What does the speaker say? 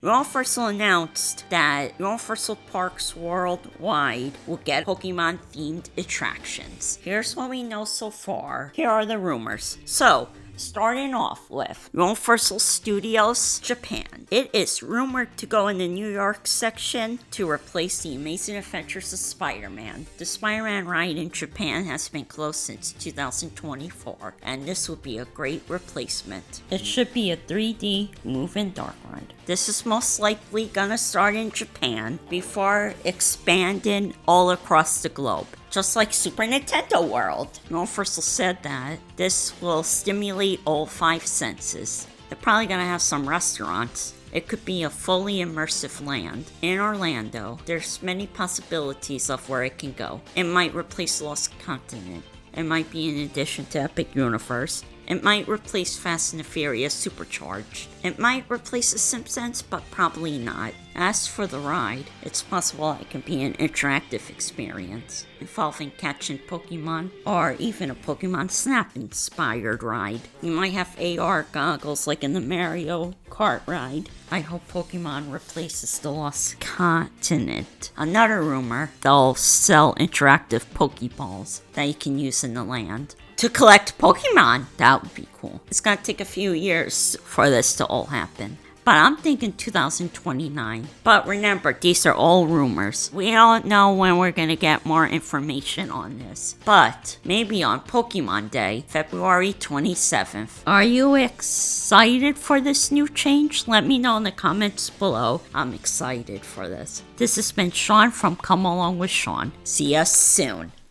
Universal announced that Universal Parks worldwide will get Pokemon-themed attractions. Here's what we know so far. Here are the rumors. So, starting off with Universal Studios Japan. It is rumored to go in the New York section to replace the Amazing Adventures of Spider-Man. The Spider-Man ride in Japan has been closed since 2024, and this would be a great replacement. It should be a 3D move-in dark ride. This is most likely gonna start in Japan before expanding all across the globe. Just like Super Nintendo World. Universal said that this will stimulate all 5 senses. They're probably gonna have some restaurants. It could be a fully immersive land. In Orlando, there's many possibilities of where it can go. It might replace Lost Continent. It might be in addition to Epic Universe. It might replace Fast and the Furious Supercharged. It might replace The Simpsons, but probably not. As for the ride, it's possible it can be an interactive experience involving catching Pokemon, or even a Pokemon Snap-inspired ride. You might have AR goggles like in the Mario Kart ride. I hope Pokemon replaces the Lost Continent. Another rumor, they'll sell interactive Pokeballs that you can use in the land to collect Pokemon. That would be cool. It's gonna take a few years for this to all happen, but I'm thinking 2029. But remember, these are all rumors. We don't know when we're gonna get more information on this, but maybe on Pokemon Day, February 27th. Are you excited for this new change? Let me know in the comments below. I'm excited for this. This has been Sean from Come Along with Sean. See us soon.